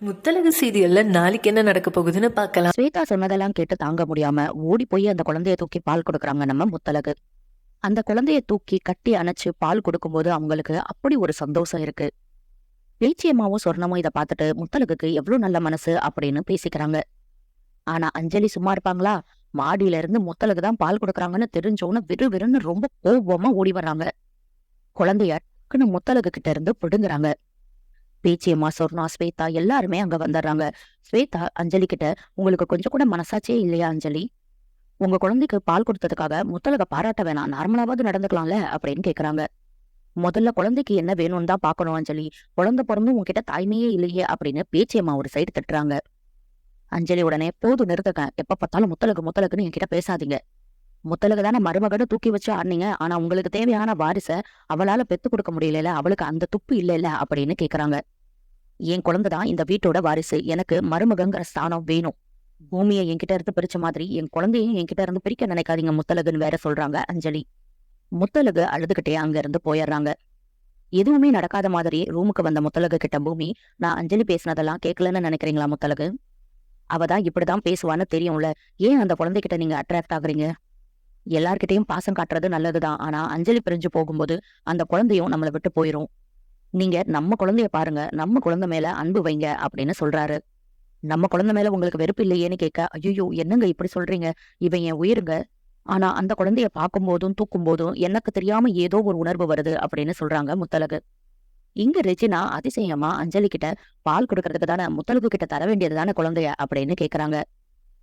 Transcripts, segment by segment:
முத்தழகு சீரியல்ல நாளைக்கு என்ன நடக்க போகுதுன்னு பார்க்கலாம். ஸ்வேதா சொன்னதெல்லாம் கேட்டு தாங்க முடியாம ஓடி போய் அந்த குழந்தைய தூக்கி பால் கொடுக்குறாங்க நம்ம முத்தழகு. அந்த குழந்தைய தூக்கி கட்டி அணைச்சு பால் கொடுக்கும்போது அவங்களுக்கு அப்படி ஒரு சந்தோஷம் இருக்கு. பேச்சியம்மாவும் சொர்ணமும் இதை பார்த்துட்டு முத்தழகுக்கு எவ்வளவு நல்ல மனசு அப்படின்னு பேசிக்கிறாங்க. ஆனா அஞ்சலி சும்மா இருப்பாங்களா? மாடியில இருந்து முத்தழகு தான் பால் கொடுக்குறாங்கன்னு தெரிஞ்சோன்னு விறுவிறுன்னு ரொம்ப கோபமா ஓடி வர்றாங்க. குழந்தைய டக்குன்னு முத்தழகு கிட்ட இருந்து பிடுங்குறாங்க. பேச்சியம்மா, சொர்ணா, ஸ்வேதா எல்லாருமே அங்க வந்துடுறாங்க. ஸ்வேதா அஞ்சலி கிட்ட, உங்களுக்கு கொஞ்சம் கூட மனசாட்சியே இல்லையா அஞ்சலி? உங்க குழந்தைக்கு பால் கொடுத்ததுக்காக முத்தழக பாராட்ட வேணாம், நார்மலாவது நடந்துக்கலாம்ல அப்படின்னு கேக்குறாங்க. முதல்ல குழந்தைக்கு என்ன வேணும்னு தான் பாக்கணும் அஞ்சலி. குழந்தை பிறந்தும் உங்ககிட்ட தாய்மையே இல்லையே அப்படின்னு பேச்சியம்மா ஒரு சைடு திட்டுறாங்க. அஞ்சலி உடனே, போதும் நிறுத்துக்க, எப்ப பார்த்தாலும் முத்தழகு முத்தழகுன்னு என்கிட்ட பேசாதீங்க. முத்தழகு தானே மருமகனை தூக்கி வச்சு ஆடுனீங்க, ஆனா உங்களுக்கு தேவையான வாரிச அவளால பெத்து கொடுக்க முடியல, அவளுக்கு அந்த துப்பு இல்ல அப்படின்னு கேக்குறாங்க. என் குழந்தைதான் இந்த வீட்டோட வாரிசு, எனக்கு மருமகங்கிற ஸ்தானம் வேணும். பூமியை என்கிட்ட இருந்து பிரிச்ச மாதிரி என் குழந்தையும் என்கிட்ட இருந்து பிரிக்க நினைக்காதீங்க முத்தழகுன்னு வேற சொல்றாங்க அஞ்சலி. முத்தழகு அழுதுகிட்டே அங்க இருந்து போயிடுறாங்க. எதுவுமே நடக்காத மாதிரி ரூமுக்கு வந்த முத்தழகு கிட்ட பூமி, நான் அஞ்சலி பேசினதெல்லாம் கேட்கலன்னு நினைக்கிறீங்களா முத்தழகு? அவதான் இப்படிதான் பேசுவான்னு தெரியும்ல, ஏன் அந்த குழந்தைகிட்ட நீங்க அட்ராக்ட் ஆகுறீங்க? எல்லார்கிட்டையும் பாசம் காட்டுறது நல்லதுதான், ஆனா அஞ்சலி பிரிஞ்சு போகும்போது அந்த குழந்தையும் நம்மளை விட்டு போயிரும். நீங்க நம்ம குழந்தைய பாருங்க, நம்ம குழந்தை மேல அன்பு வைங்க அப்படின்னு சொல்றாரு. நம்ம குழந்தை மேல உங்களுக்கு வெறுப்பு இல்லையேன்னு கேட்க, ஐயோ என்னங்க இப்படி சொல்றீங்க, இவன் என் உயிருங்க. ஆனா அந்த குழந்தைய பார்க்கும் போதும் தூக்கும் போதும் எனக்கு தெரியாம ஏதோ ஒரு உணர்வு வருது அப்படின்னு சொல்றாங்க முத்தழகு. இங்க ரெஜினா அதிசயமா அஞ்சலி கிட்ட, பால் கொடுக்கறதுக்கு தானே முத்தழகு கிட்ட தர வேண்டியது தானே குழந்தைய அப்படின்னு கேக்குறாங்க.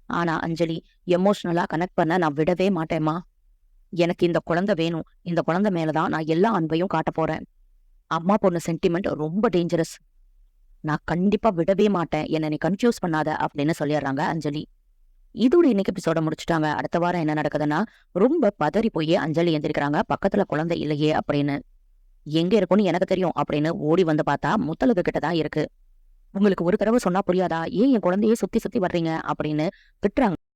ஆனா அஞ்சலி, எமோஷனலா கனெக்ட் பண்ண நான் விடவே மாட்டேம்மா. எனக்கு இந்த குழந்தை வேணும், இந்த குழந்தை மேலதான் நான் எல்லா அன்பையும் காட்ட போறேன். அம்மா பொண்ணு சென்டிமெண்ட் ரொம்ப டேஞ்சரஸ், நான் கண்டிப்பா விடவே மாட்டேன், என்ன நீ கன்ஃபியூஸ் பண்ணாத அப்படின்னு சொல்லிடுறாங்க அஞ்சலி. இதோட இன்னைக்கு எபிசோட முடிச்சுட்டாங்க. அடுத்த வாரம் என்ன நடக்குதுன்னா, ரொம்ப பதறி போய் அஞ்சலி எந்திரிக்கிறாங்க, பக்கத்துல குழந்தை இல்லையே அப்படின்னு. எங்க இருக்கும்னு எனக்கு தெரியும் அப்படின்னு ஓடி வந்து பார்த்தா முத்தழகு கிட்டதான் இருக்கு. உங்களுக்கு ஒரு தடவை சொன்னா புரியாதா, ஏன் என் குழந்தையே சுத்தி சுத்தி வர்றீங்க அப்படின்னு திட்டுறாங்க.